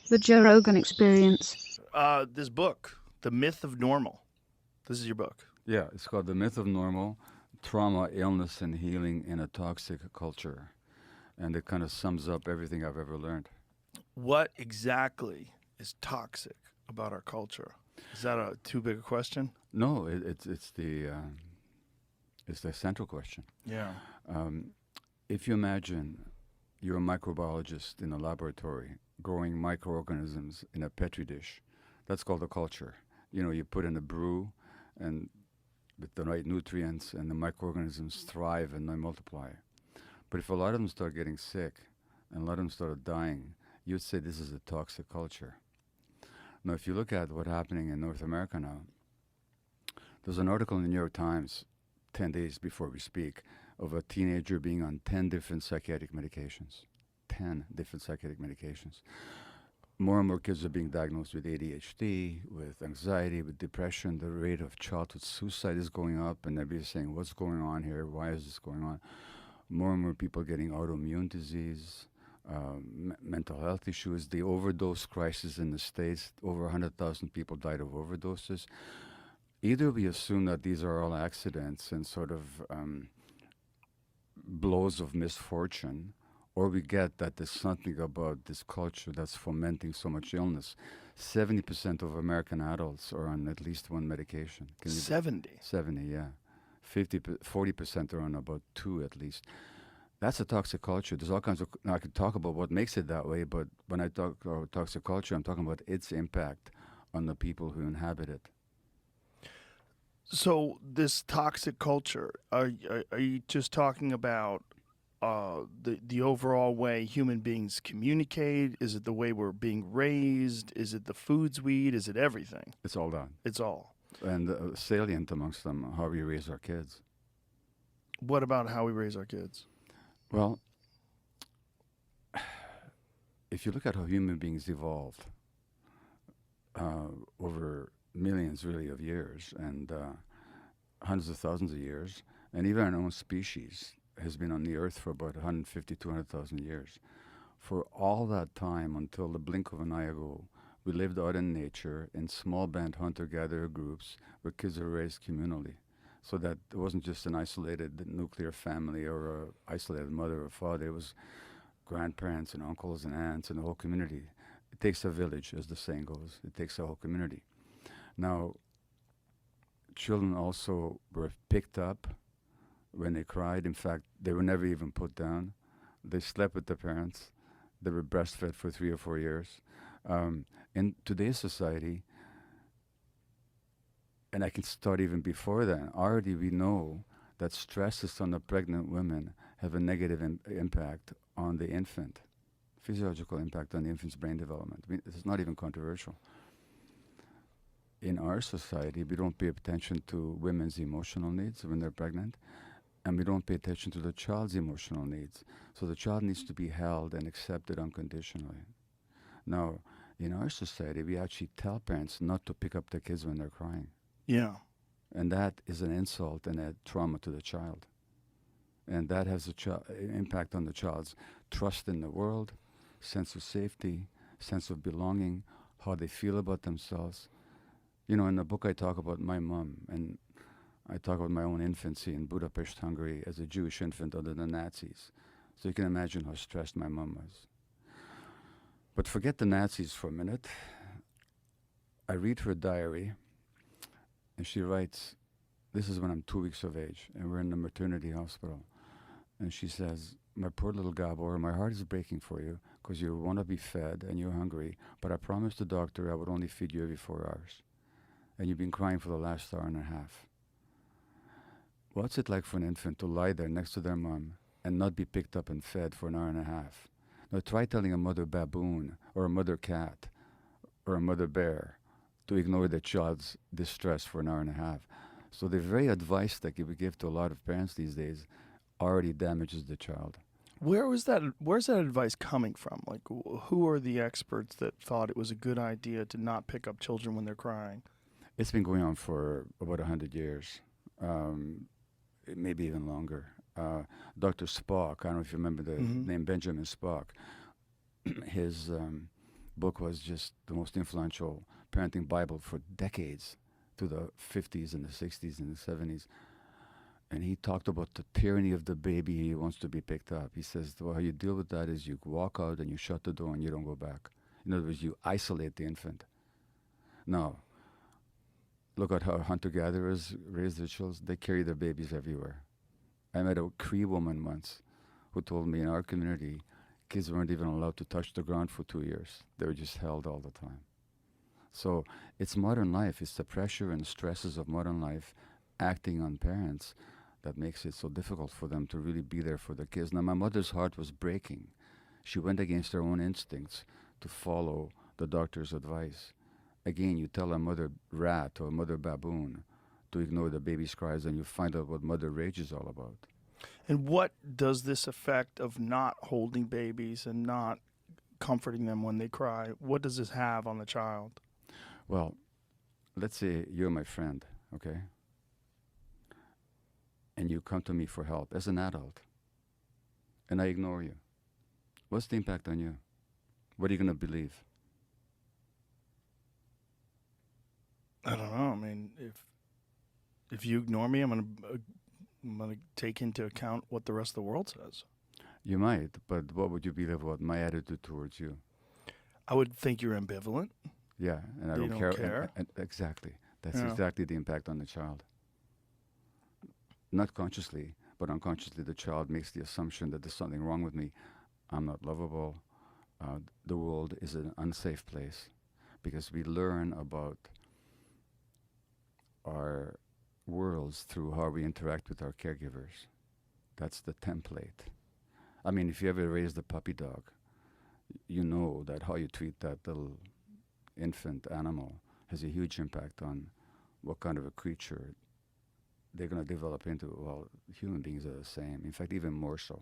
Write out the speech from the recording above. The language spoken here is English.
The Joe Rogan Experience. This book, The Myth of Normal. This is your book. Yeah, it's called The Myth of Normal Trauma, Illness, and Healing in a Toxic Culture. And it kind of sums up everything I've ever learned. What exactly is toxic about our culture? Is that a too big a question? No, it's the central question. Yeah. Um, if you imagine you're a microbiologist in a laboratory growing microorganisms in a petri dish, that's called a culture. You know, you put in a brew and with the right nutrients and the microorganisms thrive and they multiply. But if a lot of them start getting sick and a lot of them start dying, you'd say this is a toxic culture. Now, if you look at what's happening in North America now, there's an article in the New York Times 10 days before we speak of a teenager being on 10 different psychiatric medications. 10 different psychiatric medications. More and more kids are being diagnosed with ADHD, with anxiety, with depression. The rate of childhood suicide is going up, and they're saying, what's going on here? Why is this going on? More and more people getting autoimmune disease, mental health issues. The overdose crisis in the States, over 100,000 people died of overdoses. Either we assume that these are all accidents and sort of blows of misfortune, or we get that there's something about this culture that's fomenting so much illness. 70% of American adults are on at least one medication. 70. 70, yeah. 40% are on about two at least. That's a toxic culture. There's all kinds of. Now I could talk about what makes it that way, but when I talk about toxic culture, I'm talking about its impact on the people who inhabit it. So this toxic culture, are you just talking about the overall way human beings communicate? Is it the way we're being raised? Is it the foods we eat? Is it everything? It's all done. It's all. And salient amongst them, how we raise our kids. What about how we raise our kids? Well, if you look at how human beings evolved over millions, really, of years and hundreds of thousands of years, and even our own species has been on the earth for about 150, 200,000 years. For all that time, until the blink of an eye ago, we lived out in nature in small band hunter-gatherer groups where kids were raised communally. So that it wasn't just an isolated nuclear family or an isolated mother or father. It was grandparents and uncles and aunts and the whole community. It takes a village, as the saying goes. It takes a whole community. Now, children also were picked up when they cried. In fact, they were never even put down. They slept with their parents. They were breastfed for 3 or 4 years. In today's society, and I can start even before that, already we know that stresses on the pregnant women have a negative impact on the infant, physiological impact on the infant's brain development. I mean, it's not even controversial. In our society, we don't pay attention to women's emotional needs when they're pregnant, and we don't pay attention to the child's emotional needs. So the child needs to be held and accepted unconditionally. Now, in our society, we actually tell parents not to pick up their kids when they're crying. Yeah. And that is an insult and a trauma to the child. And that has an impact on the child's trust in the world, sense of safety, sense of belonging, how they feel about themselves. You know, in the book I talk about my mom, and I talk about my own infancy in Budapest, Hungary, as a Jewish infant under the Nazis. So you can imagine how stressed my mom was. But forget the Nazis for a minute. I read her diary, and she writes, this is when I'm 2 weeks of age, and we're in the maternity hospital. And she says, my poor little Gabor, my heart is breaking for you because you want to be fed and you're hungry, but I promised the doctor I would only feed you every 4 hours. And you've been crying for the last hour and a half. What's it like for an infant to lie there next to their mom and not be picked up and fed for an hour and a half? Now try telling a mother baboon or a mother cat or a mother bear to ignore their child's distress for an hour and a half. So the very advice that we give to a lot of parents these days already damages the child. Where's that advice coming from? Like, who are the experts that thought it was a good idea to not pick up children when they're crying? It's been going on for about 100 years, maybe even longer. Dr. Spock, I don't know if you remember the name Benjamin Spock. His book was just the most influential parenting Bible for decades, to the 50s and the 60s and the 70s. And he talked about the tyranny of the baby. He wants to be picked up. He says, well, how you deal with that is you walk out and you shut the door and you don't go back. In other words, you isolate the infant. Now, look at how hunter-gatherers raise their children. They carry their babies everywhere. I met a Cree woman once who told me in our community, kids weren't even allowed to touch the ground for 2 years. They were just held all the time. So it's modern life. It's the pressure and stresses of modern life acting on parents that makes it so difficult for them to really be there for the kids. Now, my mother's heart was breaking. She went against her own instincts to follow the doctor's advice. Again, you tell a mother rat or a mother baboon to ignore the baby's cries, and you find out what mother rage is all about. And what does this effect of not holding babies and not comforting them when they cry, what does this have on the child? Well, let's say you're my friend, okay? And you come to me for help as an adult, and I ignore you. What's the impact on you? What are you going to believe? I don't know. I mean, if you ignore me, I'm gonna take into account what the rest of the world says. You might, but what would you believe about my attitude towards you? I would think you're ambivalent. Yeah, and I You don't don't care. care? And exactly. That's Yeah. exactly the impact on the child. Not consciously, but unconsciously, the child makes the assumption that there's something wrong with me. I'm not lovable. The world is an unsafe place, because we learn about our worlds through how we interact with our caregivers. That's the template. I mean, if you ever raised a puppy dog, you know that how you treat that little infant animal has a huge impact on what kind of a creature they're going to develop into. Well, human beings are the same. In fact, even more so.